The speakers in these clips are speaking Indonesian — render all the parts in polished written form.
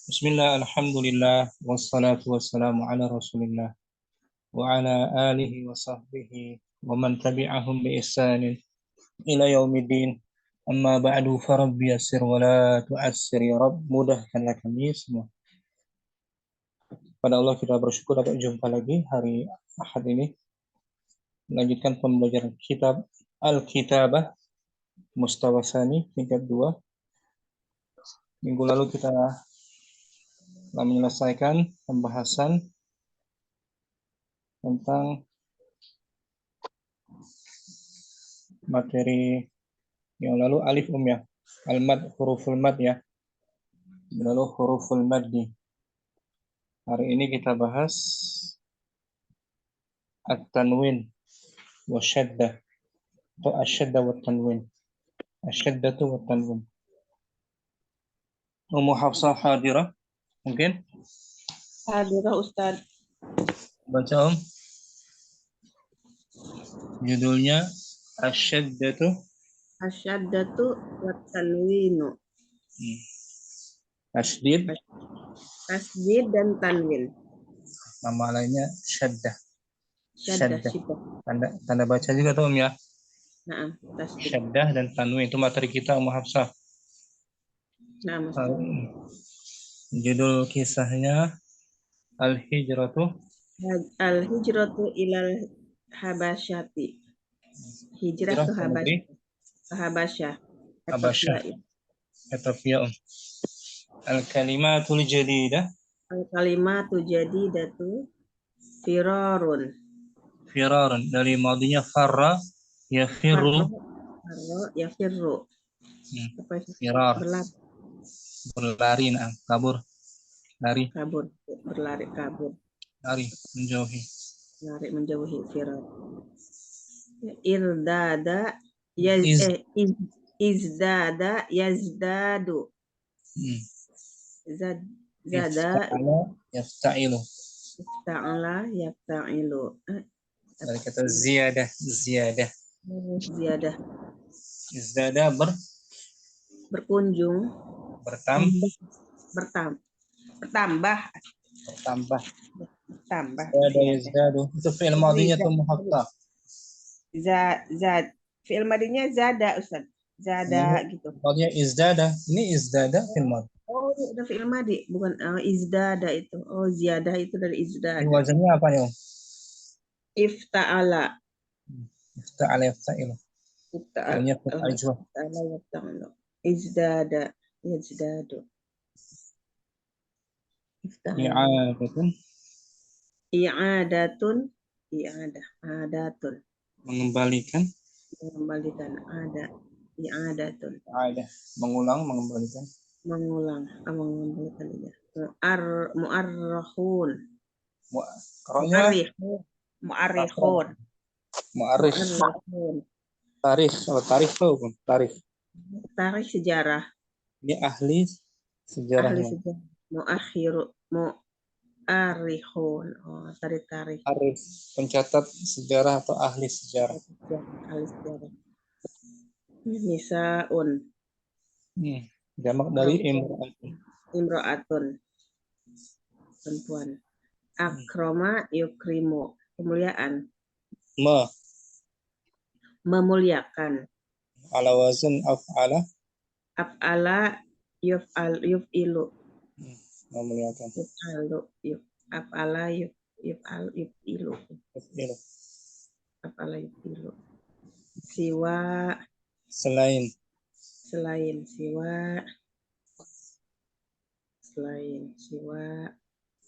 Bismillah, alhamdulillah, wassalatu wassalamu ala rasulillah, wa ala alihi wa sahbihi, wa man tabi'ahum bi ihsanin ila yaumiddin. Amma ba'du, farabbi yassir wa la tu'assir ya Rabb, mudahkanlah kami semua. Pada Allah kita bersyukur dapat jumpa lagi hari Ahad ini, melanjutkan pembelajaran kitab Al-Kitabah Mustawa Tsani tingkat 2. Minggu lalu kita telah menyelesaikan pembahasan tentang materi yang lalu alif ya, al-mad, huruful mad ya, lalu huruful maddi. Hari ini kita bahas at-tanwin wa syaddah atau asyadda wa tanwin, asyaddatu wa tanwin. Ummu Hafsah hadirah mungkin Hadirah Ustaz. baca judulnya asyaddatu Asyaddatu wa tanwinu. tasdid, Tasdid dan tanwin. nama lainnya syaddah. Syaddah. Tanda baca juga tuh ya. Nah, tasdid. Syaddah dan tanwin itu materi kita Ummu Hafsah. Nah, Ustaz. Judul kisahnya Al-Hijratu Ilal Habasyati. Hijrah ke Habasyah. Habasyah. Ethiopia. Al-kalimatul jadidah. Al-kalimatul jadidatu firarun. Firarun dari madinya farra yafirru. Yafirru. Firar. Berlari, kabur. Lari. Berlari, kabur. Lari, menjauhi. Lari, menjauhi, firar. Izdada izdada yazdadu. Zada yafta'ilu. Ifta'ala yafta'ilu. Dari kata ziyadah. Ziyadah. Izdada berkunjung. Bertambah. Zada yazdadu. Itu fi'il madinya tuh muhaqqaq. Fi'il madinya zada, Ustaz. Zada gitu. Madinya izdada. Ini izdada fi'il madi. Oh, udah fi'il madi, bukan izdada itu. Oh, ziyadah itu dari izdada. Ini wazannya apa nih, Om? Ifta'ala. Ifta'ala yafta'ilu. Filnya ajwa. Ifta'ala yafta'ilu. Izdada yazdadu. I'adatun. Adatun. Mengembalikan. Ada. I'adatun. Mengulang, mengembalikan. Mengembalikan ya. Mu'arrahun. Mu'arrihun. Tarikh sejarah. Ini ahli sejarah. Mu'arrihun. Oh, tarikh. Arif, pencatat sejarah atau ahli sejarah. Ahli sejarah. Nisaun. Jamak dari imro'atun. Perempuan. Akroma yukrimu. Kemuliaan. Memuliakan. Ala wazan af'ala. Af'ala yuf'ilu. Memuliakan. Af'ala yuf'ilu. Af'ala yuf'ilu. Siwa. Selain.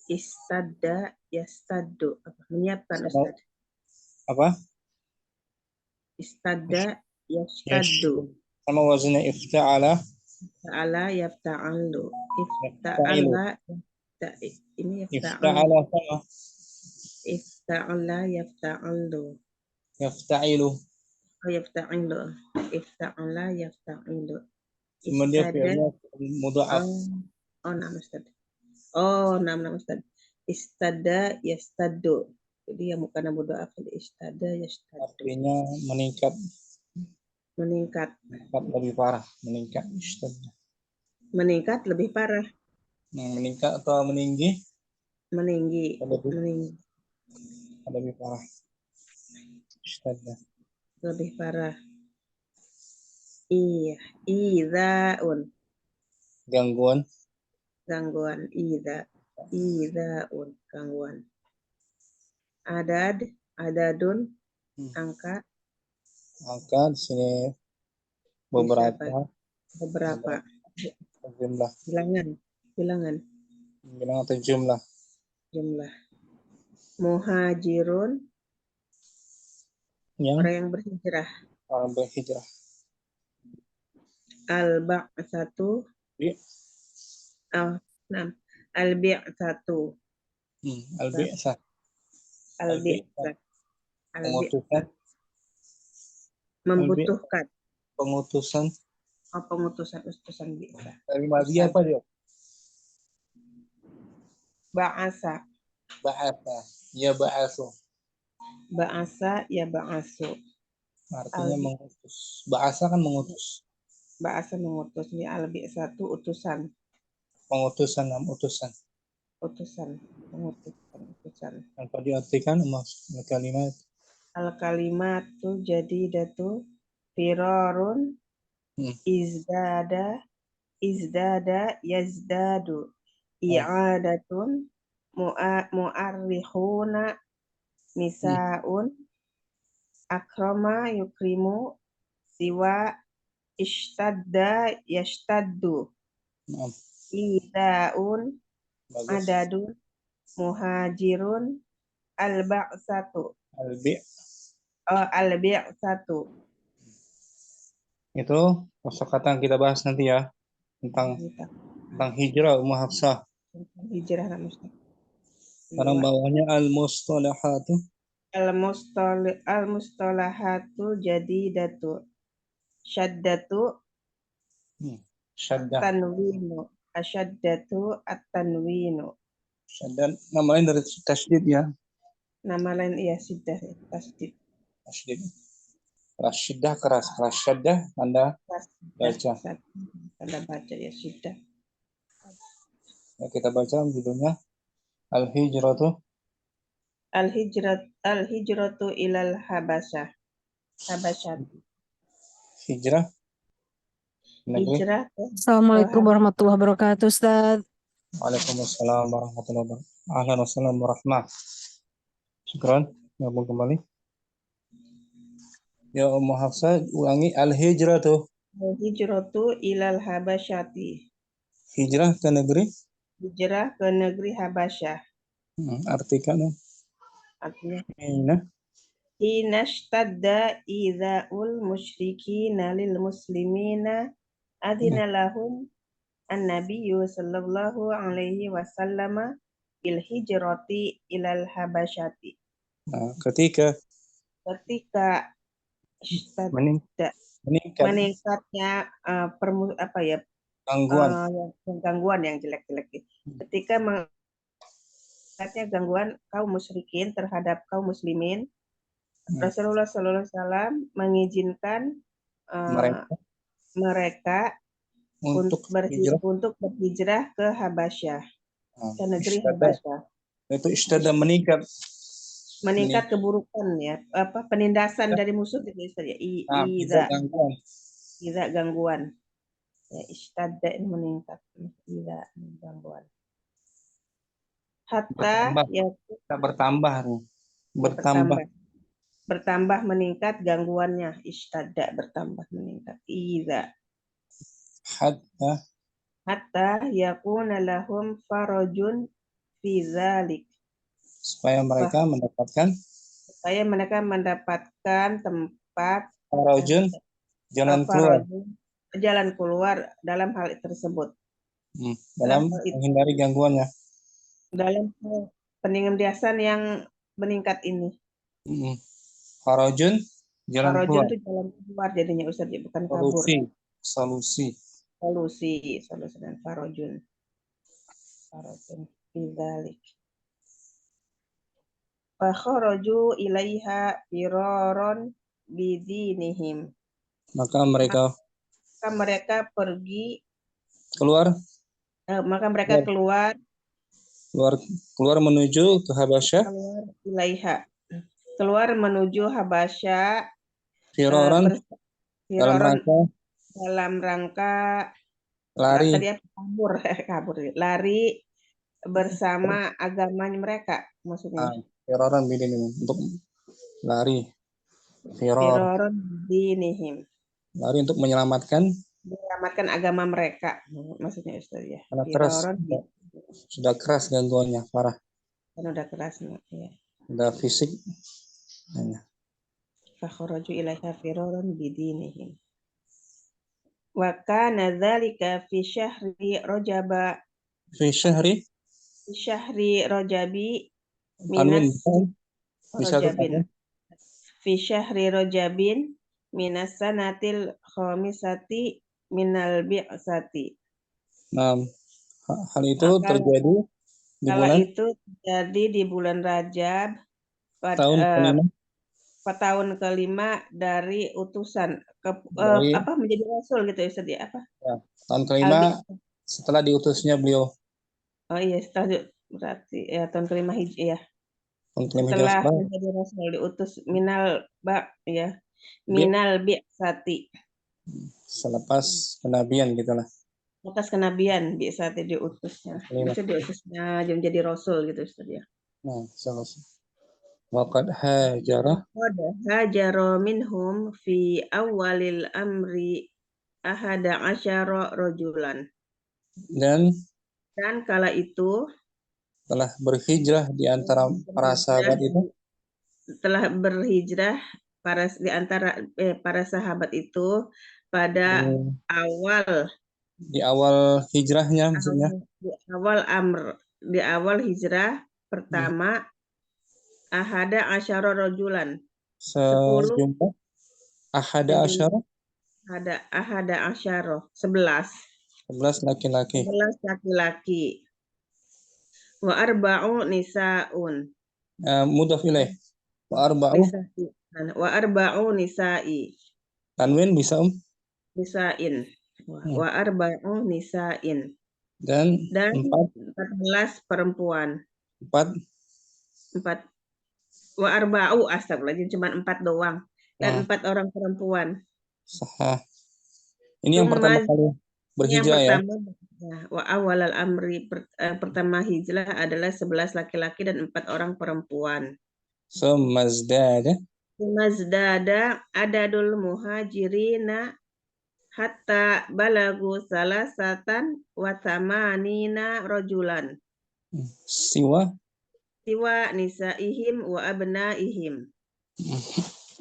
Istadda yastaddu. Menyiapkan, Ustaz. Apa? Istadda yastaddu. Sama wazannya ifta'ala. Ifta'ala yafta'alu. Ifta'ala ini ifta'ala sama. Ifta'ala yafta'alu. Yafta'ilu. Oh, yafta'ilu. Ifta'ala yafta'ilu. Kemudian fi'ilnya mudha'af. Oh, nama Ustaz. Istada yastaddu. Jadi yang bukan mudha'af, istada yastaddu. Artinya meningkat. Meningkat lebih parah. Meningkat lebih parah. Meningkat atau meninggi? Meninggi. Lebih, Meninggi. lebih parah. Ishtadda. Lebih parah. Iya. Izaun. Gangguan. Gangguan. Izaun. Gangguan. Adadun. Angka. Angka di sini Bisa beberapa. beberapa. Jumlah. Bilangan. Bilang atau jumlah. Jumlah. Muhajirun. Yang Orang yang berhijrah. orang berhijrah. Al-Ba'satu. Al-Bi'satu. Al-bi'sah. Al-Bi'sah. Pengutusan. Membutuhkan. Pengutusan. Pengutusan bi'sah. Dari madhi apa dia? Ba'asa. Ba'asa. Ya ba'asu. Ba'asa ya ba'asu. Artinya mengutus. Ba'asa kan mengutus. Ba'asa mengutus. Ini al-bi'satu utusan. Pengutusan, utusan. Utusan. Tanpa diartikan kalimat. Al-kalimatu jadidatu firarun izdada yazdadu i'adatun mu'arrikhuna nisaun akrama yukrimu siwa ishtadda yashtaddu idaun adadun muhajirun al-ba'satu al-bi'satu. Itu kosakata yang kita bahas nanti ya tentang hijrah Ummu Hafsah. Hijrah namanya. Sekarang bawahnya al-mustalahatu. Al-mustalahatu jadidatu. Syaddatu Syaddah. tanwinu. Asyaddatu at-tanwinu. Syaddah nama lain dari tasydid ya. Nama lain iya siddah tasydid. Tasydid. Keras syiddah keras. Keras syaddah Anda baca. Anda baca ya siddah. Ya, kita baca judulnya Al-Hijratu. Al-hijratu ilal habasyah. Habasyah. Hijrah. Hijrah. Assalamualaikum warahmatullahi wabarakatuh, Ustaz. Waalaikumsalam warahmatullahi wabarakatuh. Ahlan wassalam warahmatullahi. Syukran. Nyambung kembali. Ya Ummu Hafsah, ulangi al-hijratu. Al-hijratu ilal habasyati. Hijrah ke negeri. Hijrah ke negeri Habasyah. Artikan. Artinya Hina. Hinashtadda idza'ul musyrikina lil muslimina adina lahum an-nabiyyu sallallahu alaihi wasallam bil hijrati ilal habasyati. Ketika meningkatnya gangguan yang jelek-jelek. Ketika meningkatnya gangguan kaum musyrikin terhadap kaum muslimin, Rasulullah SAW mengizinkan mereka untuk berhijrah ke Habasyah, ke negeri Habasyah. Itu istada meningkat keburukan ya, penindasan dari musuh itu ya. Iza gangguan. Ya, istada meningkat. Iza gangguan. Hatta ya bertambah meningkat gangguannya. Istada bertambah meningkat. Iza hatta yakuna lahum farajun fi dzalik. Supaya mereka mendapatkan tempat farajun, jalan keluar dalam hal tersebut. Dalam menghindari gangguannya. Dalam penindasan yang meningkat ini. Farajun, jalan keluar jadinya Ustaz, bukan kabur. Solusi dan farajun bidzalik. Fa kharaju ilaiha firaron bidinihim. Maka mereka pergi keluar Maka mereka keluar keluar menuju ke Habasyah keluar menuju Habasyah firaran dalam rangka lari. tadi kabur lari bersama agamanya mereka, maksudnya Firaran bidinihim, untuk lari. firaran dinihim, lari untuk menyelamatkan agama mereka, maksudnya Ustaz ya. karena keras, sudah keras gangguannya, parah, kan udah keras ya. udah fisik. Fakhraju ilaiha firaran bidinihim. Wa kana dzalika fi syahri Rajab. Fi syahri Rajabi Tanwin, bisa Rajabin. Fi syahri Rajabin minas sanatil khamisati minal bi'sati. Nah, hal itu terjadi di bulan di bulan Rajab tahun kelima dari utusan menjadi rasul gitu ya Ustaz ya, tahun kelima setelah diutusnya beliau. Oh iya, berarti ya tahun kelima Hijriah ya. Setelah menjadi rasul diutus minal bi'sati. Selepas kenabian gitulah. Atas kenabian bi'sati diutusnya. Bisa diutusnya menjadi rasul gitu Ustaz ya. Nah, selesai. Waqad hajara minhum fi awalil amri ahada asyara rajulan. Dan kala itu telah berhijrah di antara para sahabat itu. Telah berhijrah di antara para sahabat itu pada di awal hijrahnya, maksudnya di awal hijrah pertama ahada asyara rajulan, 10 ahada asyara 11 laki-laki. Wa arba'u nisaun. Mudhaf ilaih. Wa arba'u nisa'i. Tanwin bisa Nisa'in. Wa arba'u nisa'in. Dan 14 perempuan. 4. Wa arba'u astagfirullahaladzim, cuma 4 doang. Dan 4 orang perempuan. Sahah. Ini yang pertama kali berhijrah ya. Wa awalal amri, pertama hijrah adalah 11 laki-laki dan 4 orang perempuan. Mazdada adadul muhajirina hatta balagu salasatan wa thamanina rajulan. Siwa nisaihim wa abnaihim.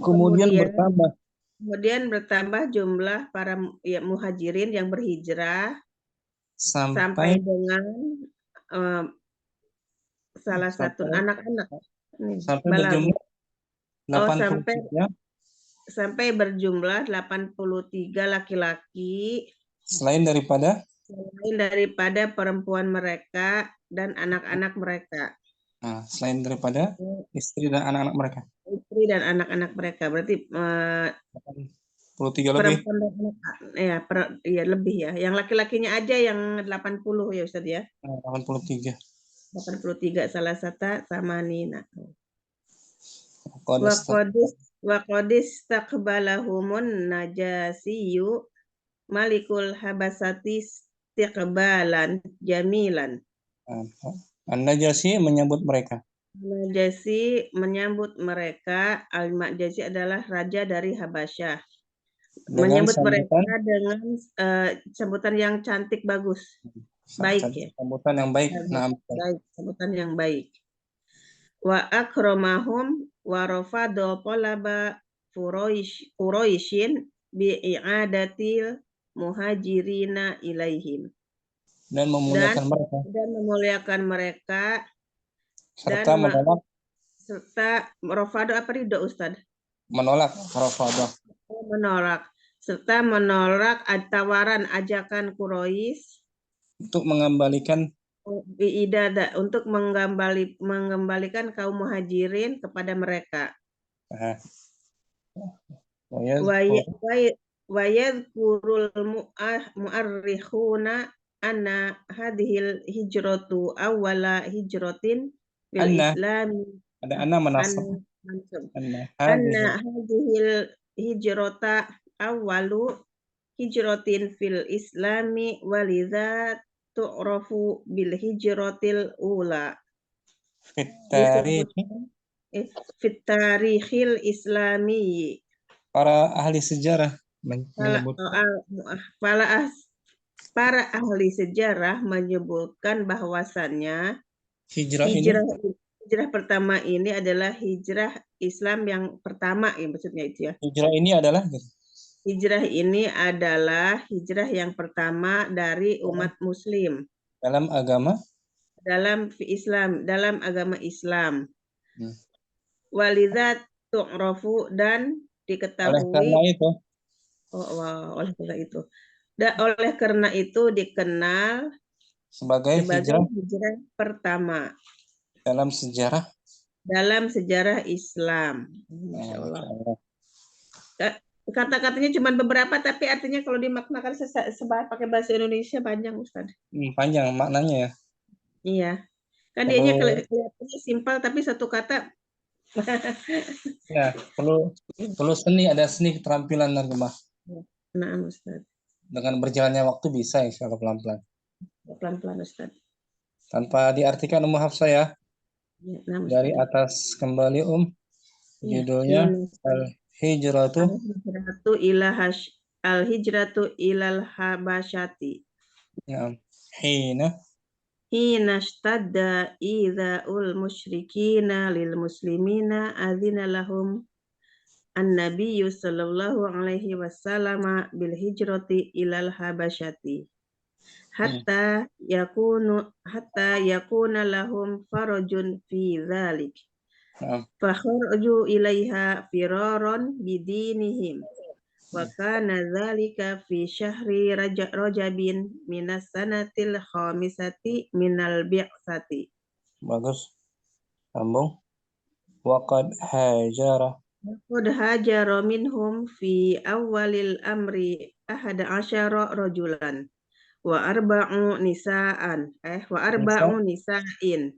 Kemudian bertambah jumlah para muhajirin yang berhijrah sampai dengan salah satu anak-anak. Sampai berjumlah 83. Sampai berjumlah 83 laki-laki. Selain daripada perempuan mereka dan anak-anak mereka. Nah, selain daripada istri dan anak-anak mereka. Berarti 83 lebih. Lebih ya. Yang laki-lakinya aja yang 80 ya Ustaz ya. 83 salah satu sama Nina. Wa qadis taqbalahumun najasiyu malikul habasati istiqbalan jamilan. An-Najasi menyambut mereka. Al-Najasi adalah raja dari Habasyah. Menyambut mereka dengan sambutan yang cantik, bagus. Baik ya. Sambutan yang baik. Sambutan yang baik. Wa akramahum wa rafadha talaba Quraisyin bi'adatil muhajirina ilaihim. Dan memuliakan mereka. Serta rafadha apa ridho Ustaz? Menolak rafadha. Serta menolak tawaran ajakan Quraisy untuk mengembalikan mengembalikan kaum muhajirin kepada mereka. Wa yadhkurul mu'arrikhuna anna hadhil hijratu awwala hijratin fil Anna, Islam ada anna menasab. mansub. Anna Anna hadhihi hadhil hijrata awwalu hijratin fil Islami walidha tu'rafu bil hijratil ula. fit tarikh. Disebutkan fit tarikhil islami. Para ahli sejarah menyebut Para ahli sejarah menyebutkan bahwasannya hijrah ini hijrah pertama ini adalah hijrah Islam yang pertama, ya maksudnya itu ya. hijrah ini adalah Hijrah ini adalah hijrah yang pertama dari umat Muslim dalam agama dalam agama Islam. Hmm. Walidha tu'rafu dan oleh karena diketahui itu oleh karena itu dikenal sebagai hijrah hijrah pertama dalam sejarah Islam. Masya Allah. Kata-katanya cuma beberapa, tapi artinya kalau dimaknakan pakai bahasa Indonesia panjang, Ustaz. Panjang maknanya ya. Iya. Kan dianya kelihatannya simpel, tapi satu kata. Ya, perlu seni, ada seni keterampilan nargemah. Nah, Ustaz. Dengan berjalannya waktu bisa insya Allah pelan-pelan. Pelan-pelan, Ustaz. Tanpa diartikan Ummu Hafsah ya. Ya, nah, dari atas kembali judulnya Al-Hijratu ilal habasyati. Ya, hina Shtadda idza'ul musyrikina lil muslimina adzina lahum an-nabiyyu sallallahu alaihi wasallam bil hijrati ilal habasyati hatta yakuna lahum farajun fi dzalik. Fakharaju ilaiha firaron bidinihim wa kana dzalika fi syahri Rajabin minas sanatil khamisati minal bi'sati. Bagus. Sambung. Waqad hajara minhum fi awalil amri 11 rajulan wa arba'u nisa'in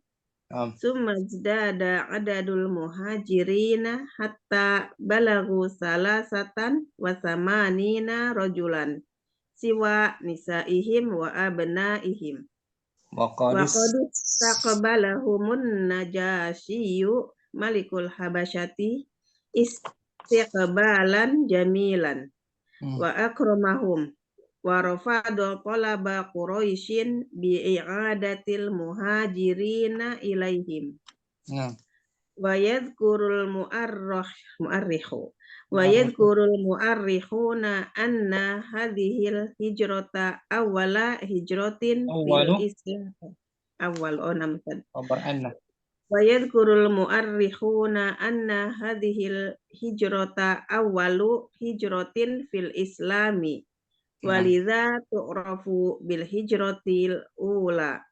summa zdada adadul muhajirina hatta balagu salasatan wa samanina rajulan siwa nisaihim wa abnaihim wa qad taqabalahumun najasyiyu malikul habasyati istiqbalan jamilan wa akramahum wa rafadu talaba Quraisyin bi'adatil muhajirina ilaihim. Wa yadhkurul mu'arrikhuna anna hadhil hijrata awwala hijratin fil Islam. Wa yadhkurul mu'arrikhuna anna hadhil hijrata awwalu hijratin fil Islami. Walidha tu'rafu bil hijratil ula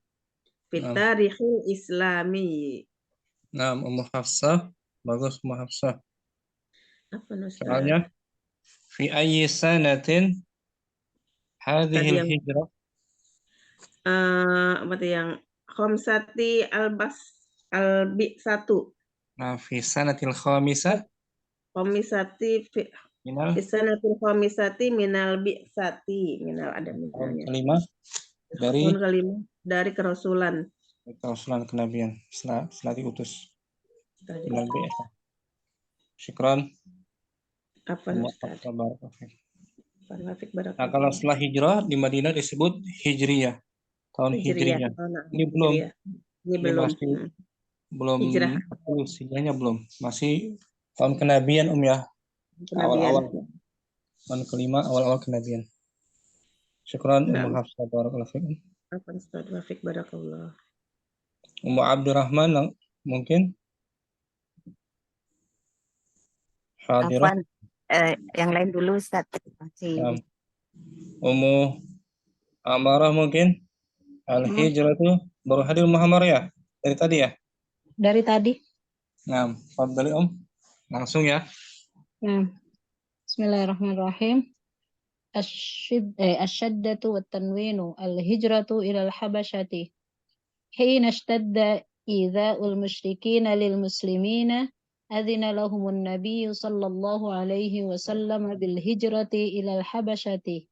fit tarikhil islami. Nah, Ummu Hafsah, bagus Ummu Hafsah. Apa soalnya fi ayyi sanatin hadhil hijrah? Apa tuh yang khamsati al-bi'satu. Nah, fi sanatil khamisah Sanatil khamisati minal bi'sati, minal ada minalnya. Kelima dari kerasulan. Kerasulan kenabian setelah diutus. Minal bi'sah. Syukran. Apa Nah, kalau setelah hijrah di Madinah disebut hijriyah. Tahun hijriyah. Ini belum. Belum hijrahnya belum. Masih tahun kenabian ya. Awal-awal. Tahun kelima awal-awal kenabian. Syukran Ummu Hafsah barakallahu fikum. Barakallah. Ummu Abdurrahman mungkin hadirah. Yang lain dulu Ustaz. Ummu Amarah mungkin al-hijratu baru hadir Muhammad ya dari tadi ya? Dari tadi. Nah, fadhali langsung ya. Bismillahirrahmanirrahim. الشدة والتنوين الهجرة إلى الحبشة حين اشتد إيذاء المشركين للمسلمين أذن لهم النبي صلى الله عليه وسلم بالهجرة إلى الحبشة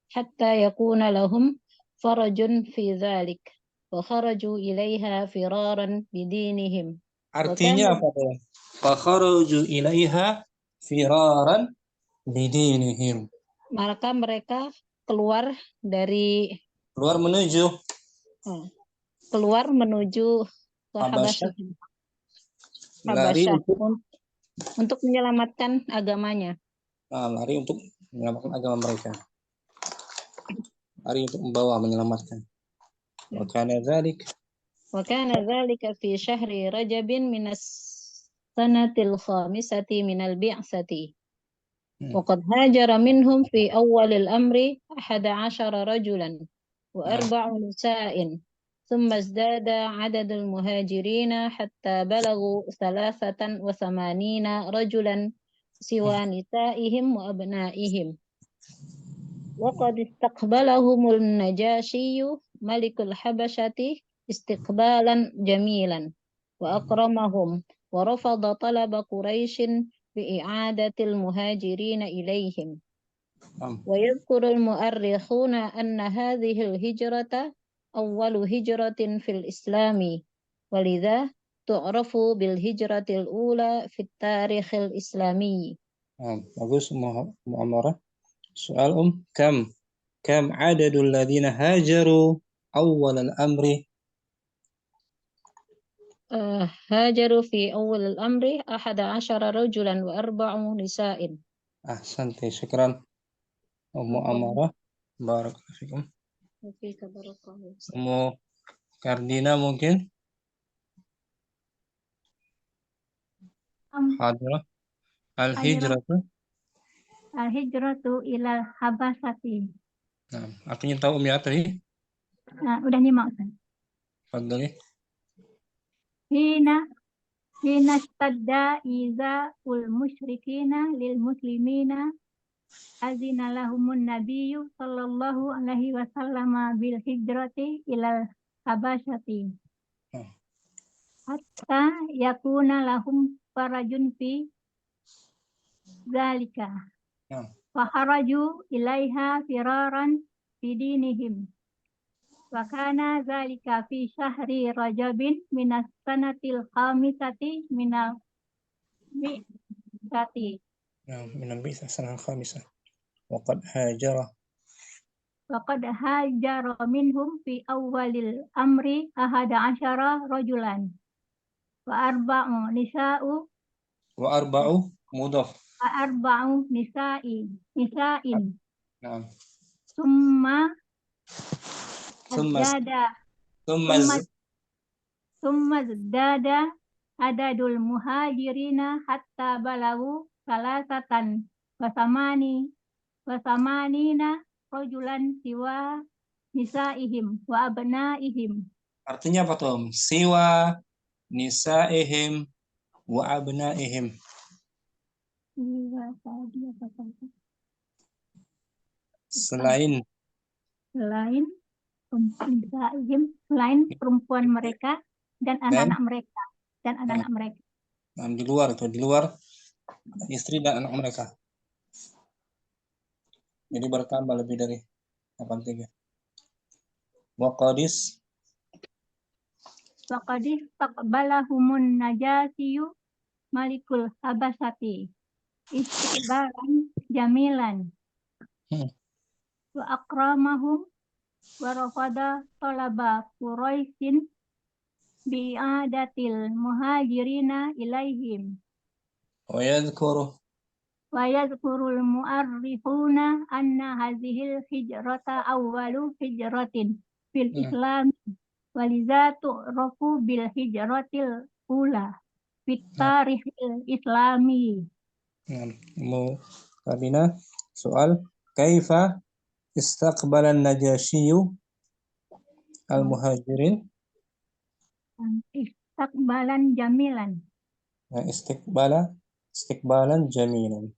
حتى يكون لهم فرج في ذلك وخرجوا إليها فرارا بدينهم. Artinya apa tuh? Fakharuju ilaiha firaran bidinihim. Maka mereka keluar dari Keluar menuju keluar menuju ke Habasyah. Habasyah Lari untuk menyelamatkan agamanya. lari untuk menyelamatkan agama mereka. Lari untuk membawa menyelamatkan. Wa kana dzalik وكان ذلك في شهر رجب من السنة الخامسة من البعثة وقد هاجر منهم في أول الأمر 11 رجلا و4 نساء ثم ازداد عدد المهاجرين حتى بلغوا 83 رجلا سوى نسائهم وأبنائهم وقد استقبلهم النجاشي ملك الحبشة استقبالا جميلا وأكرمهم ورفض طلب قريش بإعادة المهاجرين إليهم. ويذكر المؤرخون أن هذه الهجرة أول هجرة في الإسلام ولذا تعرف بالهجرة الأولى في التاريخ الإسلامي. bagus Mu'ammarah. Soal kam adadul ladzina hajaru awwal al-amri? هاجروا في أول الأمر 11 رجلا و4 نساء. Ahsanti, syukran Mu'ammarah. Barakallahu fikum. Ummu Kardina mungkin? Hadirah. Al-hijratu. Al-hijratu ilal habasati. Nah, artinya tahu Umi Atri? Udah nyimak, Ustaz. Fadhali. Hina stadda iza ul musyrikina lil muslimina azina lahumun nabiyyu sallallahu alaihi wasallam bil hijrati ilal habasati hatta yakuna lahum farajun fi zalika wa kharaju ilaiha firaran bidinihim wa kana zalika fi syahri rajabin minas sanatil khamisati minal bi'sati minal bi'sah sanal khamisah waqad hajara minhum fi awwalil amri 11 rajulan wa arba'u mudhaf wa arba'u nisa'in Naam. summa zdada adadul muhajirina hatta balagu salasatan wasamanina rajulan siwa nisaihim wa abnaihim. Artinya apa tuh? Siwa nisaihim wa abnaihim. Selain perempuan mereka dan anak-anak mereka di luar istri dan anak mereka. Jadi bertambah lebih dari 83. Waqadis taqbalahumun najasiyu malikul habasati istiqbalan jamilan wa akramahum wa rafada talaba quraisyin bi'adatil muhajirina ilaihim wa yadhkurul mu'arrikhuna anna hazihil hijrata awwalu hijratin fil islam waliza tu'rafu bil hijratil ula fit tarikhil islami. Kabina soal kaifa istaqbalan najasyiyu al-muhajirin istiqbalan jamilan. Istiqbalan jamilan.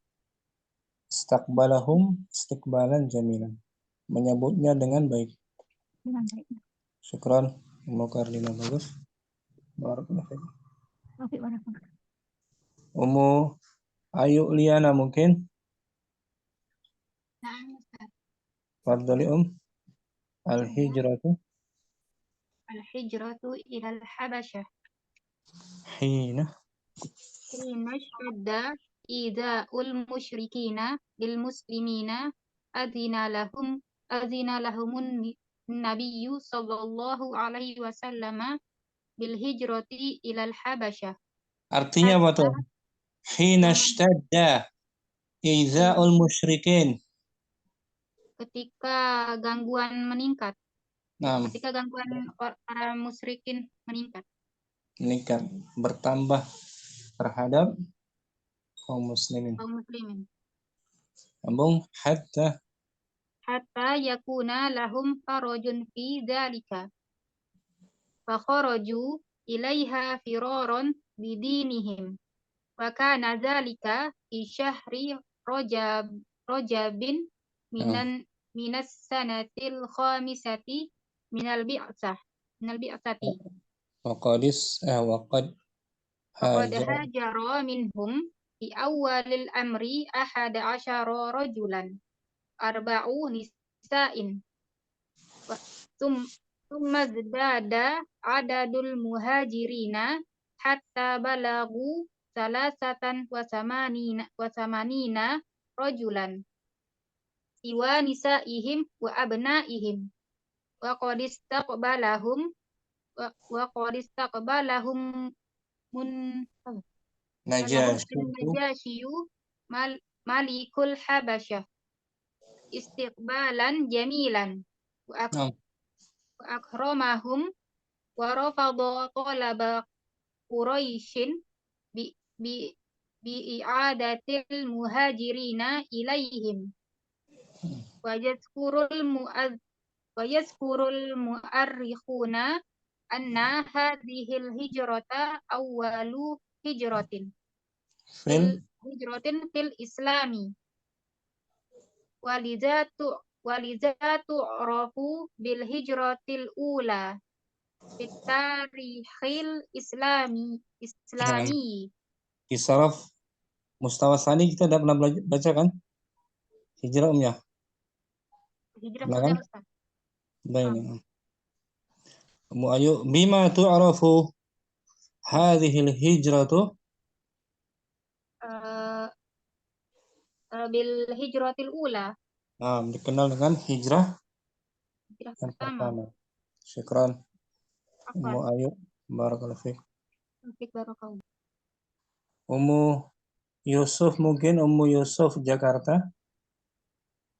Istaqbalahum istiqbalan jamilan. Menyambutnya dengan baik. Dengan baik. Syukran. Ummu Kardina bagus. Barakallahu fiik. Taufik barakallah. Ummu Ayu Liana mungkin. Na'am Ustaz. Fadhali Al-hijratu Al-hijratu ilal habasyah. hina Hina syadda ida'ul musyrikina lil muslimina adina lahumun nabiyyu sallallahu alaihi wasallam bil hijrati ilal habasyah. artinya apa tuh? Hina Zaman ishtadda iza'ul musyrikin. ketika gangguan meningkat, Nah, ketika gangguan para musyrikin meningkat, meningkat, bertambah terhadap kaum muslimin. kaum muslimin. Sambung hatta Hatta yakuna lahum farajun fi dzalika. Fakharaju ilaiha firaron bidinihim. Wa kana dzalika fi syahri Rajabin minas sanatil khamisati minal bi'tsati. waqad Faqad hajar hajara minhum fi awalil amri 11 rajulan arba'u nisa'in wa thumma zdada adadul muhajirina hatta balagu salasatan wa samanina rajulan siwa nisa'ihim wa abna'ihim wa qad istaqbalahum Najasyiyu Malikul Habasyah istiqbalan jamilan wa akramahum wa rafadha talaba Quraisyin bi i'adatil muhajirina ilaihim wa yazkurul mu'arrikhuna anna hadhil hijrata awwalu hijratin fil islami walidatu rafu bil hijratil ula fit tarikhil islami Isaraf Mustawa Sani kita udah pernah baca kan? Hijrah ya? hijrah Pernah sudah kan? Ustaz. Udah ini. Ummu Ayu bima tu'rafu hadhil hijratu Bil hijratil ula, dikenal dengan hijrah hijrah yang pertama. pertama. Syukran. Ummu Afwan. Ayu barakallahu fiik. Taufik barakallah. Ummu Yusuf mungkin Ummu Yusuf Jakarta.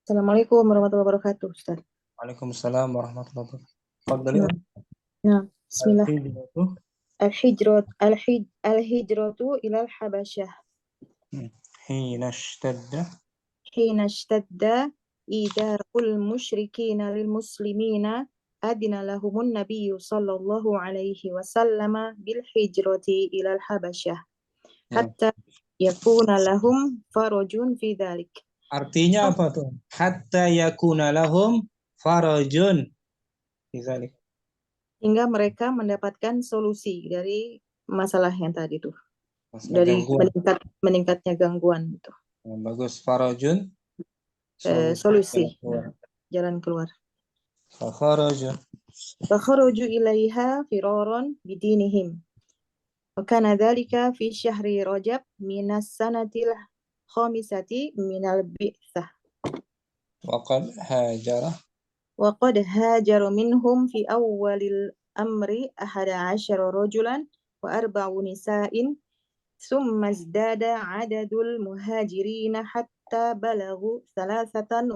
Assalamualaikum warahmatullahi wabarakatuh, Ustaz. Waalaikumsalam warahmatullahi wabarakatuh. Fadhali Nah, bismillah. al-hijratu Al-hijratu ilal habasyah. hina ishtadda Hina ishtadda ida'ul musyrikina lil muslimina adina lahumun nabiyyu sallallahu alaihi wasallam bil hijrati ilal habasyah. Hatta yakuna lahum farajun fi dzalik. Artinya apa tuh? Hatta yakuna lahum farajun fi dzalik. Hingga mereka mendapatkan solusi dari masalah yang tadi tuh. Dari meningkatnya gangguan itu. Bagus, farajun solusi. Jalan keluar. Fakharaju ilaiha firaron bidinihim. Wa kana dzalika fi syahri Rajab minas sanatil khamisati minal bi'tsah. Wa qad hajara minhum fi awwalil amri 11 rajulan wa arba'u nisa'in thumma izdada 'adadul muhajirina hatta balagu 83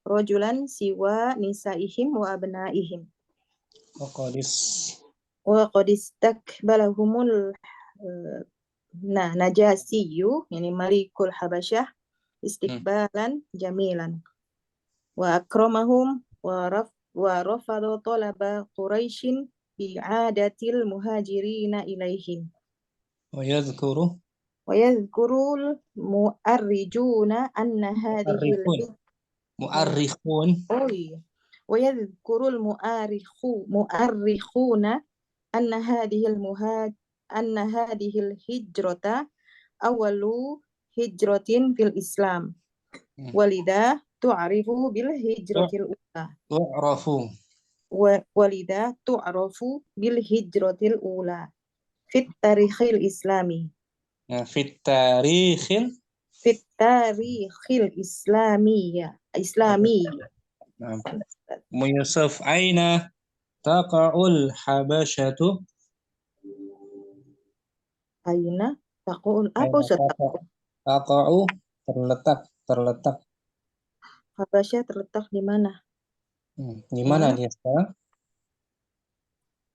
rajulan siwa nisa'ihim wa abna'ihim. Wa qad istakbalahumul Najasyiyu yani Malikul Habasyah istiqbalan jamilan wa akramahum wa rafadha talaba Quraisyin bi'adatil muhajirina ilaihim wa yadhkuru ويذكر المؤرجون أن هذه mu'arrikhun ويذكر المؤرخون أن هذه الهجرة أول هجرة في الإسلام ولذا تعرف بالهجرة الأولى ولذا تعرف بالهجرة الأولى في التاريخ الإسلامي في التاريخ الإسلامي نعم. يوسف أين تقع الحبشة أين تقول أين تقع terletak Habasyah terletak di mana? di mana dia sekarang?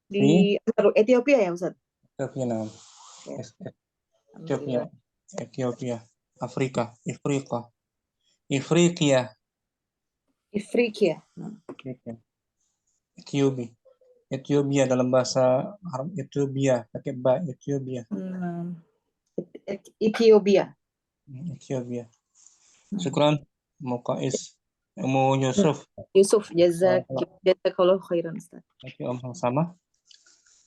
Di Ethiopia ya Ustaz? Ethiopia, nah. Ethiopia, Afrika. Ethiopia dalam bahasa Arab Ethiopia pakai ba Ethiopia. Ethiopia. Syukran Muqais. Yusuf. Jazakallahu khairan Ustaz. Oke, Om sama.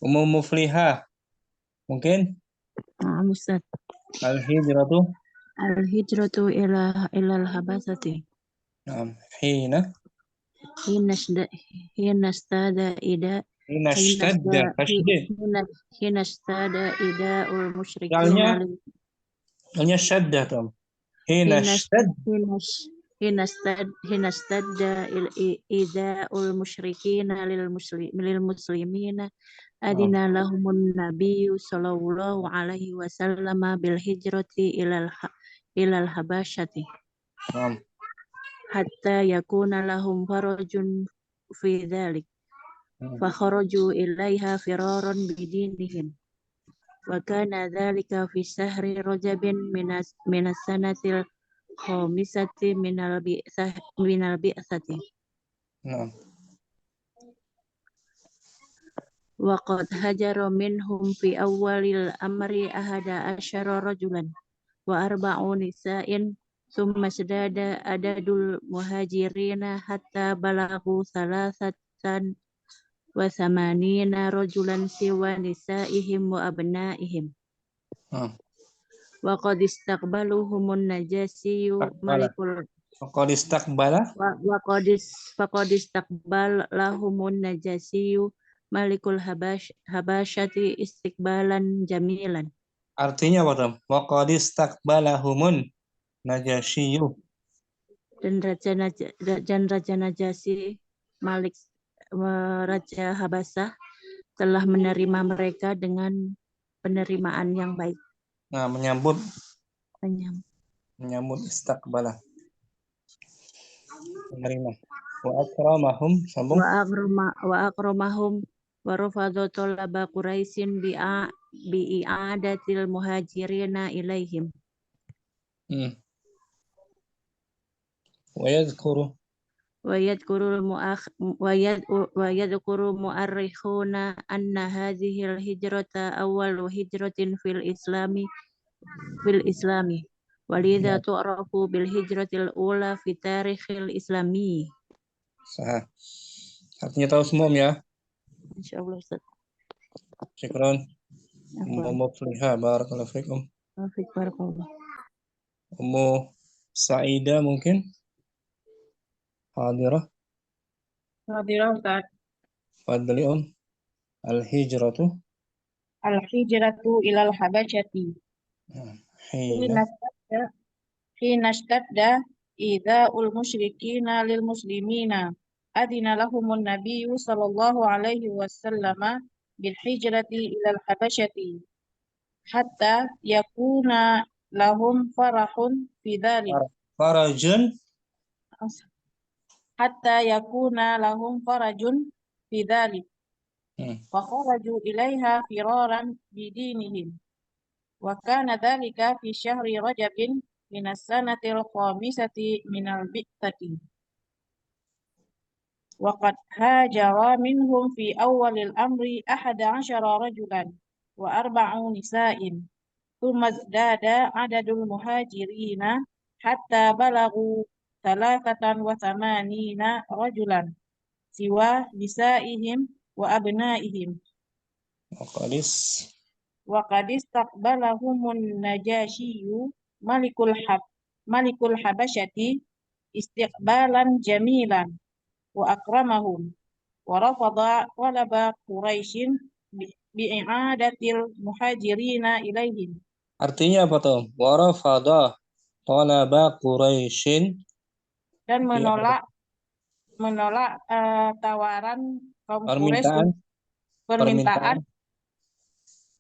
Muflihah. Mungkin? Ustaz. Al-hijratu ilal habasati. Hina stada ida'ul musyrikin hanya syaddah Tom. Hina stadda ida'ul musyrikin lil muslimina adina lahumun nabiyyu sallallahu alaihi wasallam bil hijrati ilal habasyati hatta yakuna lahum farajun fi dzalik fa kharaju ilaiha firaran bidinihim wa kana dzalika fi syahri rajabin minas sanatil khamisati minal bi'sati wa qad hajara minhum fi awwalil amri ahada asyara rajulan wa arba'u nisa'in thumma sadada adadul muhajirina hatta balaghu salasatan wa thamanina rajulan siwa nisa'ihim wa abna'ihim wa qad istaqbaluhumun najasiyyu malikul faqad istaqbalahumun najasiyyu malikul habasyati istiqbalan jamilan. Artinya apa, Tom? Wa qad istaqbalahumun najasiyyu. Dan Raja Najasyi Malik Raja Habasah telah menerima mereka dengan penerimaan yang baik. Nah, menyambut istaqbala. Menerima. Wa akramahum sambung. Wa akramahum wa rafadha talaba Quraisyin bi'adatil muhajirina ilaihim. Wa yadhkuru mu'arrikhuna anna hadhihi al-hijrata awwalu hijratin fil islami walidha tu'rafu bil hijratil ula fi tarikhil islami. Sah. Artinya tahu semua ya? Insyaallah Ustaz. Syukran. Muflihah barakallahu fikum. Barakallahu. Ummu Sa'idah mungkin? Hadirah Ustaz. Fadli Al-hijratu ilal habasyati. Hina stadda ida'ul musyrikina lil muslimina adina lahumun nabiyyu sallallahu alaihi wasallam bil hijrati ilal habasyati hatta yakuna lahum farahun fi dzalik. Hatta yakuna lahum farajun fi dzalik. Wa kharaju ilaiha firaran bidinihim. Wa kana dzalika fi syahri Rajabin minas sanatil khamisati minal bi'sati. Wa qad hajara minhum fi awwalil amri 11 rajulan wa arba'u nisa'in. ثم ازداد عدد المهاجرين حتى بلغوا 83 رجلا سوى نسائهم وأبنائهم وقد استقبلهم النجاشي ملك الحبشة استقبالا جميلا وأكرمهم ورفض طلب قريش بإعادة المهاجرين إليهم. Artinya apa tuh? Warafada talaba Quraisyin, Dan menolak tawaran kaum Quraisy,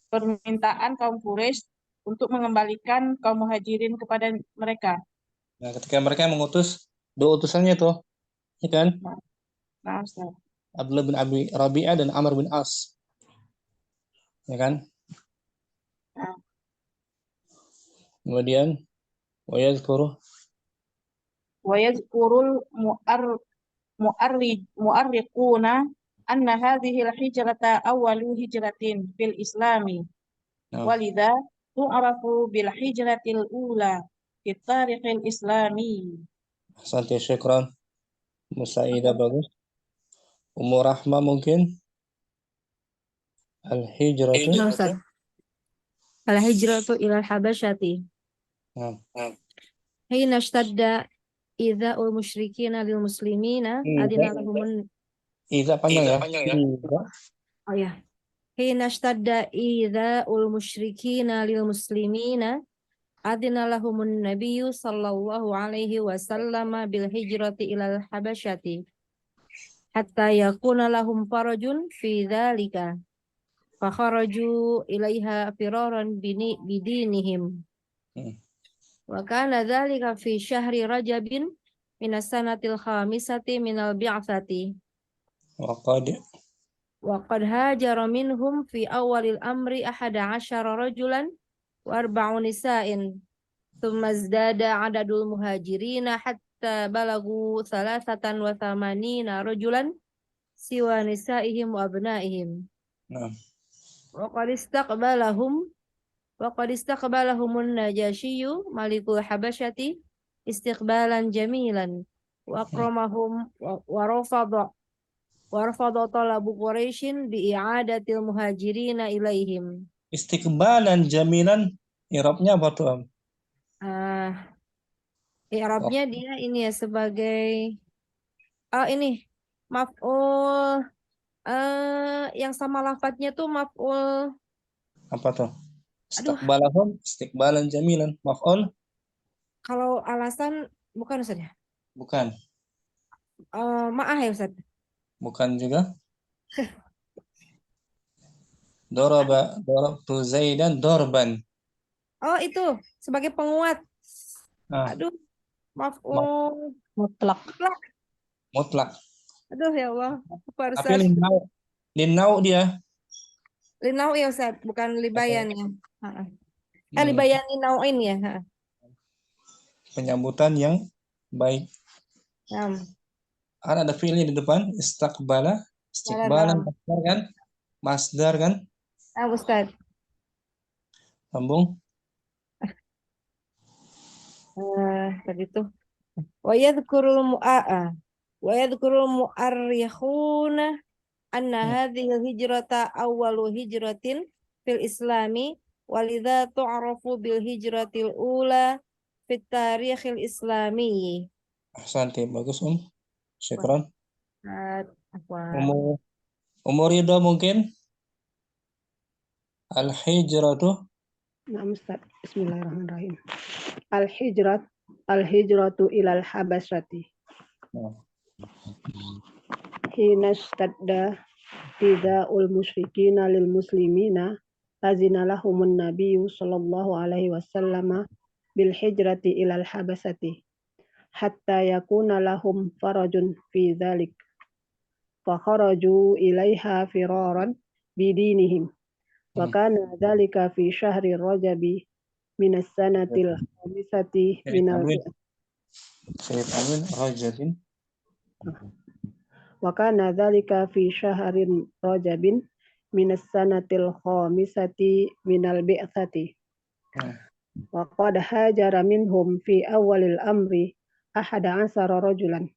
permintaan kaum Quraisy untuk mengembalikan kaum Muhajirin kepada mereka. Nah, ketika mereka mengutus dua utusannya tuh, ya kan? Nah, Ustaz. Abdullah bin Abi Rabi'ah dan Amr bin As. Ya kan? Nah. Kemudian wayadhkurul mu'arriquna anna hadhihi al-hijrata awwalu hijratin fil islami walidha tu'rafu bil hijratil ula fi tarikhil islami. Santi syukran. Musaidah bagus. Umur Rahma mungkin al-hijratu Al-hijratu ilal habasyati. Hina ishtadda idza'ul musyrikina lil muslimina adina lahumun. Idza panjang ya. Oh ya. Hina ishtadda idza'ul musyrikina lil muslimina adina lahumun nabiyyu sallallahu alaihi wasallam bil hijrati ilal habasyati hatta yakuna lahum farajun fi dzalika. Fakharaju ilaiha firaran bidinihim. Wa kana dzalika fi syahri Rajabin minas sanatil khamisati minal bi'tsati. Wa qad hajara minhum fi awalil amri 11 rajulan wa 4 nisa'in. Tsumma izdada 'adadul muhajirina hatta balagu 83 rajulan siwa nisa'ihim wa abna'ihim. Waqad istaqbalahumun najashiyyu malikul habasyati istiqbalan jamilan wa akramahum wa rafada talabu Quraisyin bi i'adatil muhajirina ilaihim. Istiqbalan jamilan, i'rabnya apa tuh? I'rabnya dia ini ya sebagai ini maf'ul yang sama lafadznya tuh maf'ul. Apa tuh? Istiqbalahum istiqbalan jamilan, maf'ul. Kalau alasan bukan Ustaz ya? Bukan. Ma'ah ya Ustaz? Bukan juga. Darabtu Zaidan darban. Oh itu sebagai penguat. Aduh, maf'ul mutlak. Aduh ya Allah. Tapi linnau dia. Linau ya Ustaz, bukan libayan ya. Libayan linauin ya. Penyambutan yang baik. Kan ada fiilnya di depan, istiqbalan kan? Masdar kan? Ustaz. Sambung. Tadi itu. Wa yadhkurul mu'arrikhuna anna hadhihi hijrata awwalu hijratin fil islami walidha tu'rafu bil hijratil ula fit tarikhil islami. Ahsanti, bagus Syukran. Apa? Umur Ridho mungkin? Al-hijratu. Nah, Ustaz. Bismillahirrahmanirrahim. Al-hijratu ilal habasyati. Hina stadda tida'ul musyrikina lil muslimina azina lahumun nabiyyu sallallahu alaihi wasallam bil hijrati ilal habasyati hatta yakuna lahum farajun fi dzalik fa kharaju ilaiha firaran bidinihim wa kana dzalika fi syahri rajabi minas sanatil khamisati minal rajabin wa kana dzalika fi syahrin rajabin minas sanatil khamisati minal bi'tsati. وقد هاجر منهم في أول الأمر 11 رجلا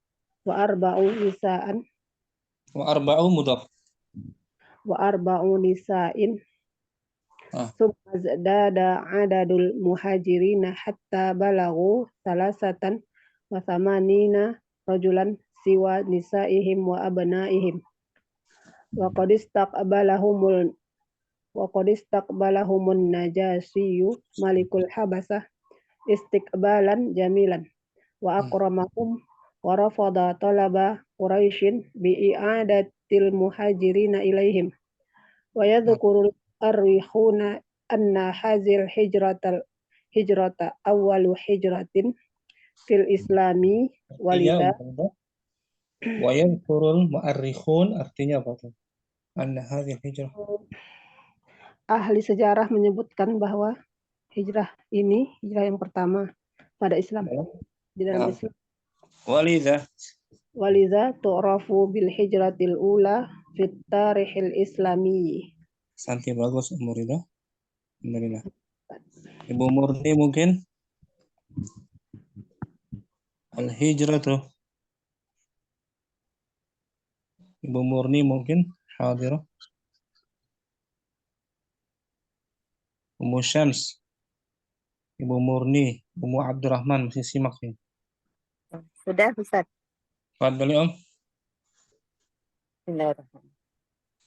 وأربع نساء وأربع مضاف. ثم ازداد عدد المهاجرين حتى بلغوا 83 رجلا سوى نسائهم وأبنائهم وقد استقبلهم النجاشي ملك الحبشة استقبالا جميلا وأكرمهم ورفض طلب قريش بإعادة المهاجرين إليهم ويذكر المؤرخون أن هذه الهجرة أول هجرة في الإسلام ولذا ويذكر المؤرخون artinya apa tuh? Anna hadhihi hijrah. Ahli sejarah menyebutkan bahwa hijrah ini hijrah yang pertama pada Islam di dalam Islam. Walidha tu'rafu bil hijratil ula fit tarikhil islami. Santi bagus umur itu. Alhamdulillah. Ibu Murni mungkin al-hijratu. Ibu Murni mungkin hadirah. Ummu Syams, Ibu Murni, Ummu Abdurrahman masih simak nih. Sudah, Ustaz. Fadhali Om. Bismillahirrahmanirrahim.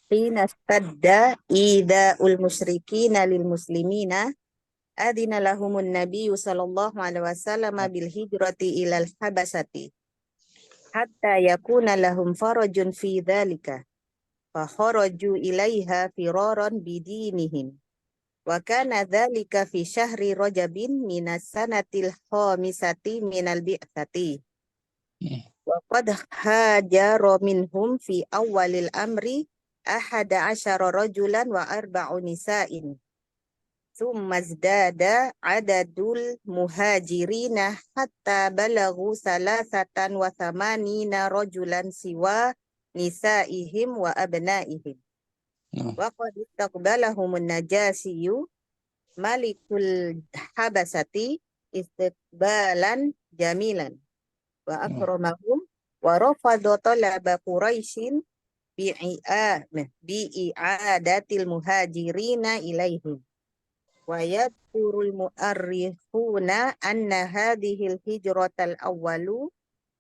Hina stadda ida'ul musyrikina lil muslimina adina lahumun nabiyyu sallallahu alaihi wasallam bil hijrati ilal habasati hatta yakuna lahum farajun fi dhalika fa kharaju ilaiha firaran bidinihim. Wa kana dzalika fi syahri Rajabin minas sanatil khamisati minal bi'tsati. Wa qad hajara minhum fi awalil amri 11 rajulan wa arba'u nisa'in. Tsumma zdada adadul muhajirina hatta balagu 83 rajulan siwa nisa'ihim wa abna'ihim. Wa qad istaqbalahumun najasiyyu malikul habasati istiqbalan jamilan wa akramahum wa rafadha talaba quraisyin bi'i'adatil muhajirina ilaihim wa yadhkurul mu'arrikhuna anna hadhil hijratal awwalu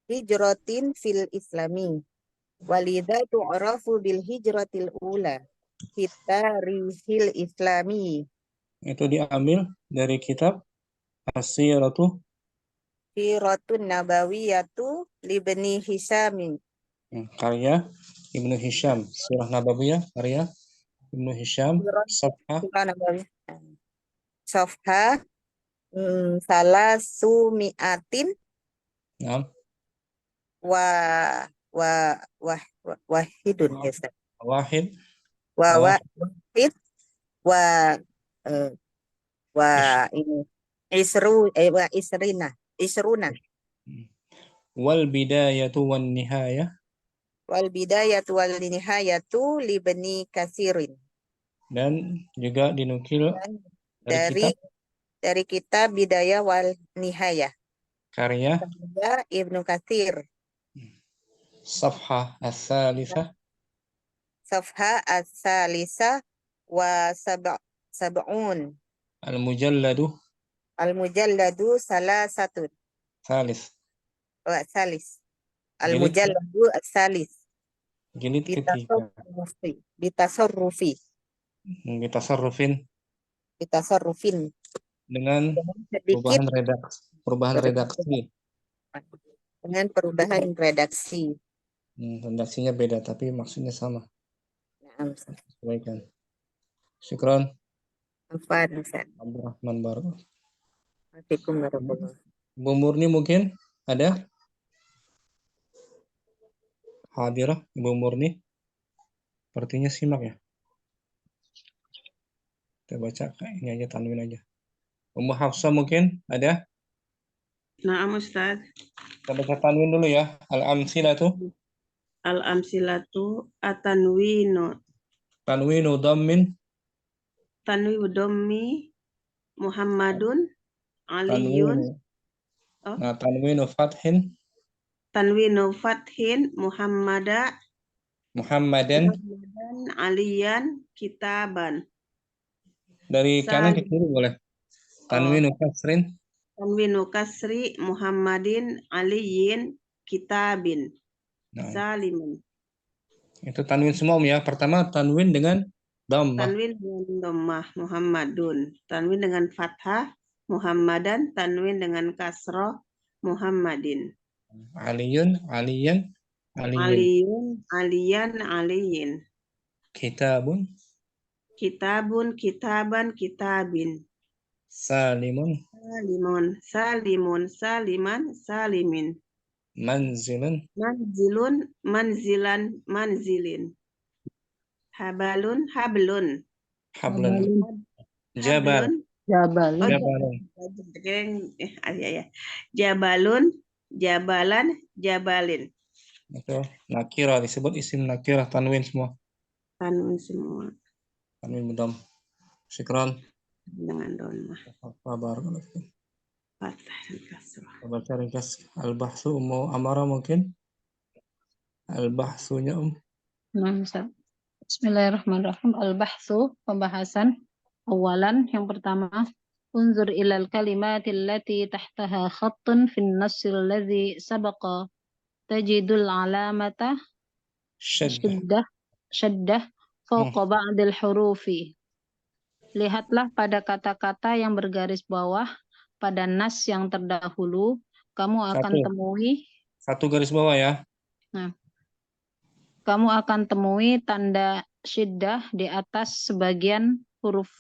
hijratin fil islami walidha tu'rafu bil hijratil ula fitarihil islami. Itu diambil dari kitab As-Siratu Siratun Nabawiyatu libni Hisam. Karya Ibnu Hisham. Sirah Nabawiyah karya Ibnu Hisham. Safha salah sumiatin wahidun ya Ustaz. Wahid ini isruna wal bidayatu wan nihayah libni Katsirin, dan juga dinukil dari kitab Bidayah wal Nihayah karya Ibnu Katsir. Safha as-salisa wa sab'un al-mujalladu salasatun salis al-mujalladu salis jilid ketiga bitasarrufin dengan perubahan redaksi dengan perubahan redaksi. redaksinya beda tapi maksudnya sama. Baikkan. Syukron. Abdurrahman Baru. Bu Murni mungkin ada? Hadirah Ibu Murni. Sepertinya simak ya. Kita baca ini aja, tanwin aja. Ummu Hafsah mungkin ada? Na'am Ustaz. Kita baca tanwin dulu ya. Al-amsilatu. Al-amsilatu atanwinu. Tanwinu dhammin. Tanwinu dhammi Muhammadun, Aliyun, Tanwin. Nah, tanwinu fathin tanwinu fathin, Muhammadan, Muhammadan. Aliyan, kitaban. Dari kanan ke Salim. kiri boleh. Tanwinu kasrin Tanwinu kasri, Muhammadin, Aliyin, kitabin. Nah, Salimun. itu tanwin semua ya. Pertama tanwin dengan dhammah. Tanwin dengan dhammah, Muhammadun. Tanwin dengan fathah, Muhammadan. Tanwin dengan kasroh, Muhammadin. Aliyun, aliyan, aliyin. Aliyun, aliyan, aliyin. Kitabun, Kitabun, kitaban, kitabin. salimun, Salimun, salimun, saliman, salimin. manzilun, Manzilun, manzilan, manzilin. Habalun, hablun. hablun, jabal, Hablun, Jabalun. jabalun. Jabalun, jabalan, jabalin. Itu nakirah disebut isim nakirah tanwin semua. Tanwin semua Tanwin mudham. Syukran. dengan dhammah, Barakallahu. fathah dan kasrah. Baca ringkas al-bahsu Ummu Amara mungkin. Al-bahsunya Nah, Ustaz. Bismillahirrahmanirrahim. Al-bahthu, pembahasan. Awalan, yang pertama, unzur ilal kalimatil lati tahtaha khattun fin nassil ladzi sabaqa tajidul alamata syaddah. syaddah fawqa ba'dil hurufi. Lihatlah pada kata-kata yang bergaris bawah pada nas yang terdahulu, kamu akan temui Satu garis bawah ya. kamu akan temui tanda syiddah di atas sebagian huruf.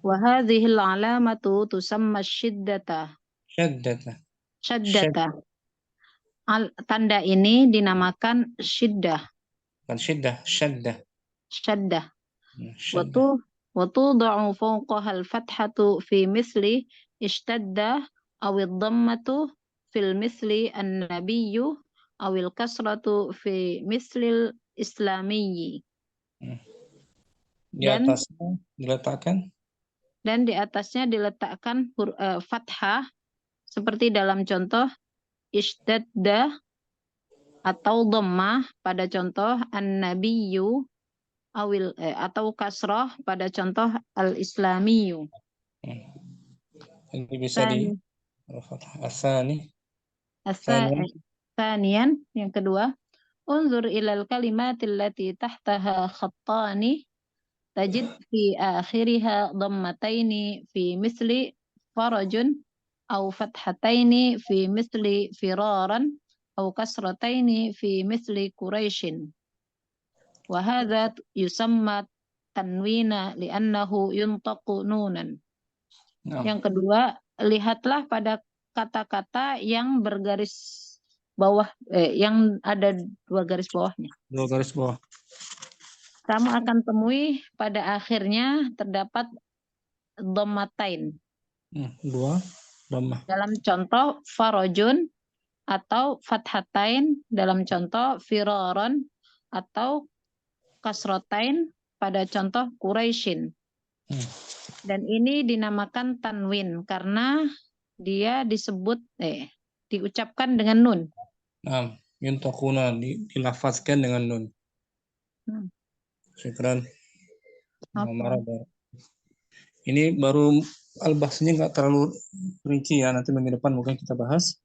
Wa hadhil alamatu tusamma syiddata. Syaddata. Tanda ini dinamakan syiddah. Bukan syiddah, syaddah. Syaddah. Wa tuda'u fawqaha al-fathatu fi misli ishtadda awid dhammatu fil misli an-nabiyyu awil kasratu fi mislil islamiyyi. Di atasnya diletakkan. Dan di atasnya diletakkan fathah seperti dalam contoh ishtadda atau dhammah pada contoh an-nabiyyu atau kasrah pada contoh al-islamiyyu. Ini bisa di asani. Tsaniyan, yang kedua, unzur ilal kalimatil lati tahtaha khattani tajid fi akhiriha dhammataini fi misli farajun au fathataini fi misli firaran au kasrataini fi misli quraishin. Wa hadha yusamma tanwina li'annahu yuntaqu nunan. Yang kedua, lihatlah pada kata-kata yang bergaris bawah, yang ada dua garis bawahnya. Dua garis bawah. Kamu akan temui pada akhirnya terdapat dhammatain. Dua dhammah. Dalam contoh farajun atau fathatain, dalam contoh firaron atau kasrotain pada contoh Quraisyin. Dan ini dinamakan tanwin karena dia disebut diucapkan dengan nun. Nah, yuntaquna dilafazkan dengan nun. Syukran. Ini baru al-bahsunya nggak terlalu rinci ya, nanti minggu depan mungkin kita bahas.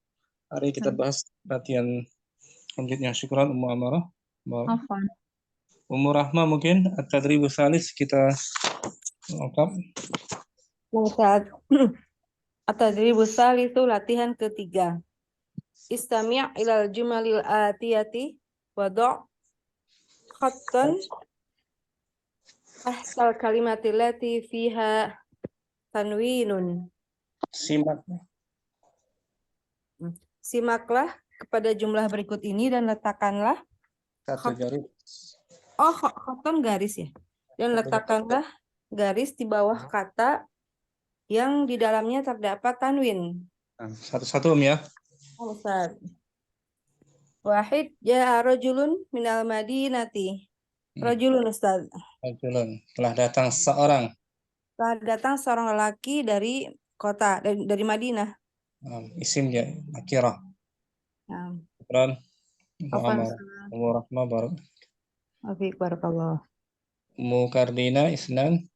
Hari kita bahas latihan selanjutnya. Syukran Ummu Amarah. Ummu Rahma mungkin at-tadribus salis kita lengkap. Ustaz. At-tadribus salis itu latihan ketiga. Istami' ilal jumalil atiyati wada' khattan ahsal kalimatil lati fiha tanwinun. Simaklah kepada jumlah berikut ini dan letakkanlah satu garis. Oh, khattan garis ya. Dan letakkanlah garis di bawah kata yang di dalamnya terdapat tanwin. Satu-satu ya. Ustaz. Wahid ja'a rajulun minal madinati. Rajulun Ustaz. Rajulun, telah datang seorang. telah datang seorang lelaki dari kota, dari Madinah. Isim dia nakirah. Nah, Syukran. Afwan. Ummu Rahmah barak. Afik barakallah. Ummu Kardina isnan.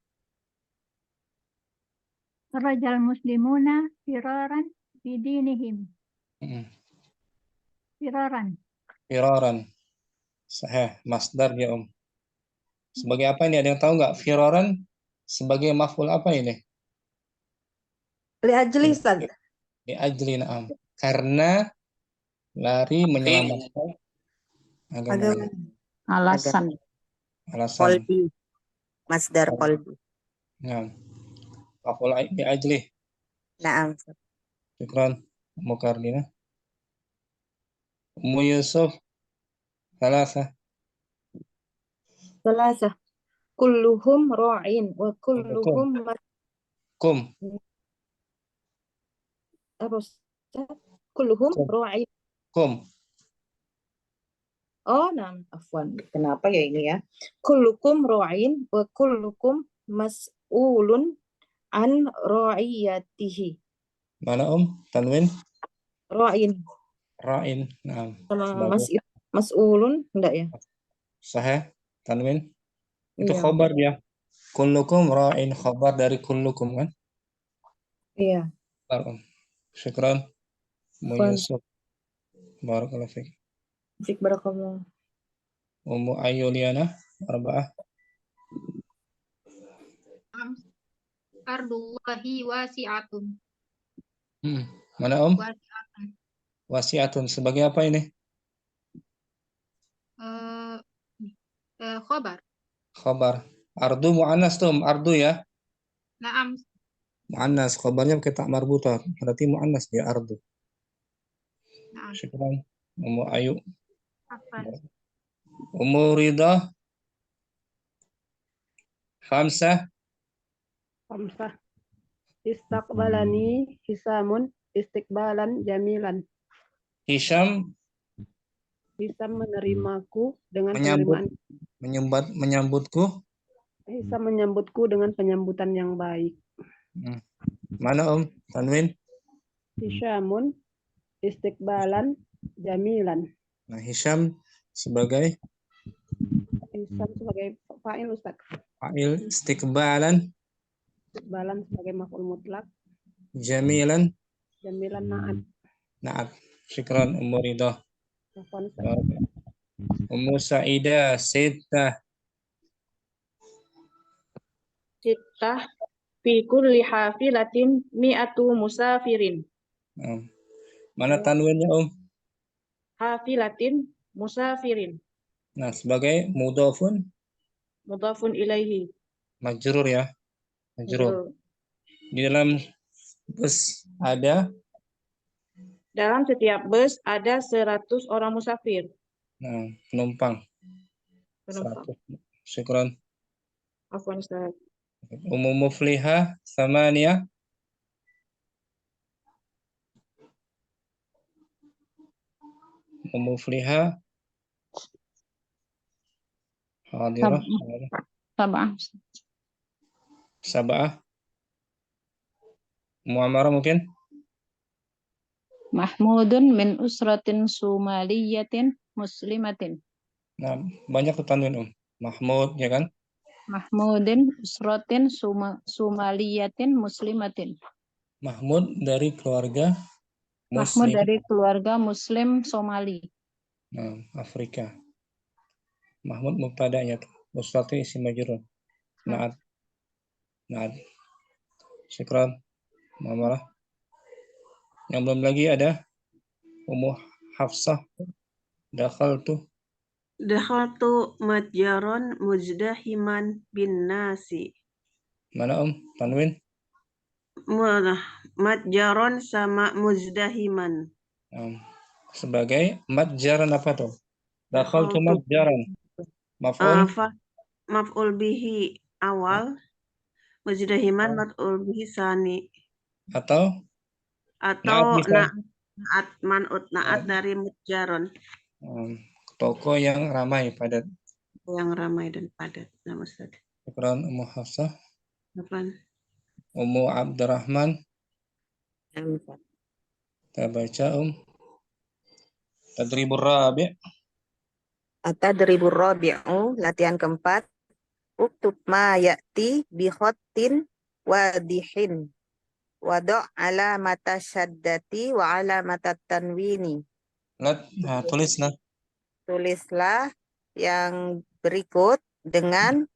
Rajal muslimuna firaran bidinihim. Firaran. Firaran. Sahih. Masdar dia Sebagai apa ini? Ada yang tahu nggak? Firaran sebagai maf'ul apa ini? Li'ajli Ustaz. Di ajli na'am. Karena lari menyelamatkan agama. Alasan. Alasan. Kolbi. Masdar kolbi. Nah. Maf'ul di ajli. Naam. Syukran. Ummu Kardina. Ummu Yusuf. Thalatha. Kulluhum ra'in wa kulluhum Kum. apa Ustaz? Kulluhum ra'in. Kum. Oh, afwan. Kenapa ya ini ya? Kullukum ra'in wa kullukum mas'ulun an ra'iyatihi. Mana Tanwin? Ra'in. Ra'in. Nah. Sama mas'ulun enggak ya? Sahih. Tanwin. Itu Iya. khobar dia. Kullukum ra'in, khobar dari kullukum kan? Iya. Syukran. Ummu Afwan. Yusuf. Barakallahu fiik. Fik barakallah. Ummu Ayyuliana. Arba'ah. Ardullahi wasi'atun. Mana Wasi'atun. Wasi'atun. Sebagai apa ini? Khobar. Khobar. Ardu mu'annas tuh. Ardu ya. Naam. Mu'annas. Khobarnya pakai tak marbutah. Berarti mu'annas dia ardu. Naam. Syukran. Ummu Ayu. Afwan. Ummu Rida. Khamsah. Istaqbalani Hisamun istiqbalan jamilan. Hisham. Hisam menerimaku dengan penerimaan. Menyambutku. Hisam menyambutku dengan penyambutan yang baik. Mana Tanwin? Hisyamun istiqbalan jamilan. Nah, Hisham sebagai Hisam sebagai fa'il Ustaz. fa'il, istiqbalan. Istiqbalan sebagai maf'ul mutlak. Jamilan. Jamilan na'at. Na'at. Syukran Ummu Rida. Ummu Sa'idah. Sittah. Sittah fi kulli hafilatin mi'atu musafirin. Mana tanwinnya Hafilatin musafirin. Nah, sebagai mudhafun. Mudhafun ilaihi. Majrur ya. Majrur. Di dalam bus ada. Dalam setiap bus ada 100 orang musafir. Nah, penumpang. 100. Syukran. Afwan Ustaz. Ummu Muflihah Samaniyah. Ummu Muflihah hadirah. Sab'ah. Mu'amarah mungkin? Mahmudun min usratin sumaliyatin muslimatin. Nah, banyak tanwin Mahmud ya kan? Mahmudin usratin sumaliyatin muslimatin. Mahmud dari keluarga Mahmud Muslim. dari keluarga Muslim Somali. Nah, Afrika. Mahmud mubtada'nya tuh. Usrati isim majrur. Na'at. Syukran. Mu'amarah. Yang belum lagi ada Ummu Hafsah. Dakhaltu matjaron muzdahiman bin nasi. Mana tanwin? Matjaron sama muzdahiman. Sebagai matjaran apa tuh? Dakhaltu matjaran. Maf'ul bihi awal. Muzdahiman maf'ul bihi sani. Atau naat man'ut naat dari matjaron. Toko yang ramai padat. Yang ramai dan padat. Nah, Ustaz. Syukran Ummu Hafsah. Apaan? Ummu Abdurrahman. Na'am, Ustaz. Kita baca Tadribur Rabi'. At-tadribur rabi'u, latihan keempat. Uktub ma ya'ti bi khattin wadihin. Wada' alamata syaddati wa alamata tanwini. Tulislah. Tulislah yang berikut dengan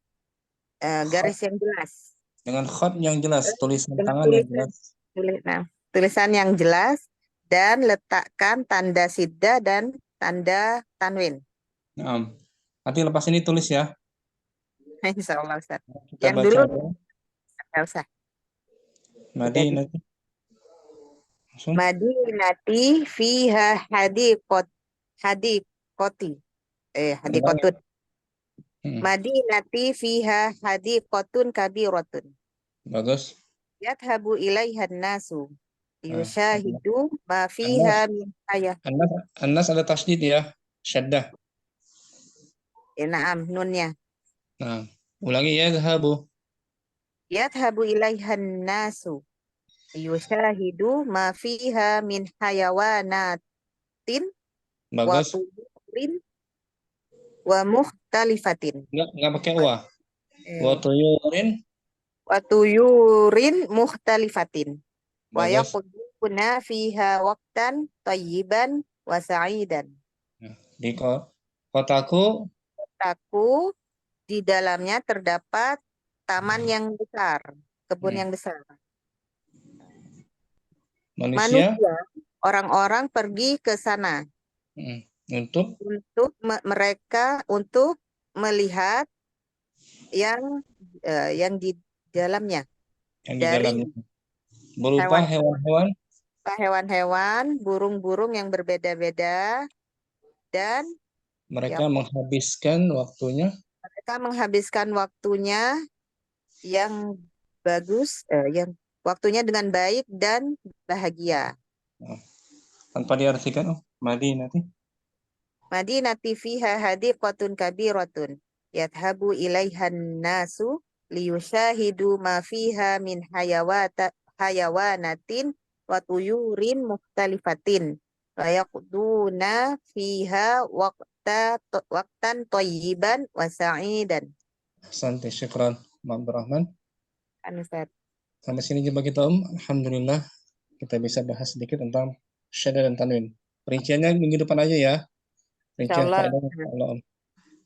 garis yang jelas. Dengan khat yang jelas, tulisan Dengan tangan yang jelas. tulisan yang jelas dan letakkan tanda sidda dan tanda tanwin. Nah, nanti lepas ini tulis ya. Insya Allah, Ustaz. Kita Yang baca dulu dulu. nggak usah. Madinati. Langsung. Madinati fiha hadiqoti. Hadiqotun. Madinati fiha hadiqotun kabiratun. Bagus. Yadhabu ilaihan nasu. Yushahidu ma fiha min hayah. An-nas ada tasydid ya. Syaddah. Na'am, nunnya. Nah, ulangi yadhabu. Yadhabu ilaihan nasu. Yushahidu ma fiha min hayawanatin wa Bagus. tuyurin wa mukhtalifatin. Enggak pakai wa. Wa tuyurin. Wa tuyurin mukhtalifatin. Wa Bagus. yaquduna fiha waqtan tayyiban wa sa'idan. Di kotaku. Kotaku di dalamnya terdapat taman yang besar, kebun yang besar. Manusia, orang-orang pergi ke sana. Untuk mereka untuk melihat yang di dalamnya. Yang di dalamnya. Berupa hewan-hewan. Hewan-hewan, burung-burung yang berbeda-beda, dan mereka menghabiskan waktunya. Mereka menghabiskan waktunya yang bagus, yang waktunya dengan baik dan bahagia. Tanpa diartikan, Madinati. Madinati fiha hadiqatun kabiratun. Yadhabu ilaihan nasu liyushahidu ma fiha min hayawanatin wa tuyurin mukhtalifatin. Wa yaqduna fiha waqtan tayyiban wa sa'idan. Santai, syukran, Abdurrahman. Ustaz. Sampai sini jumpa kita, Alhamdulillah kita bisa bahas sedikit tentang syaddah dan tanwin. Perinciannya minggu depan aja ya. Rincian faedahnya Allah.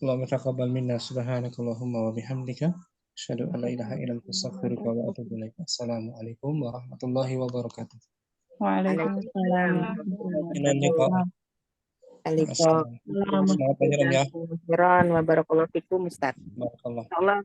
Allahumma taqabbal minna subhanakallahumma wa bihamdika asyhadu an la ilaha illa anta astaghfiruka wa atubu ilaik. Assalamualaikum warahmatullahi wabarakatuh. Waalaikumsalam. Waalaikumsalam. Semangat penyelam ya. Wa barakallahu fikum, Ustaz. Barakallah. Allah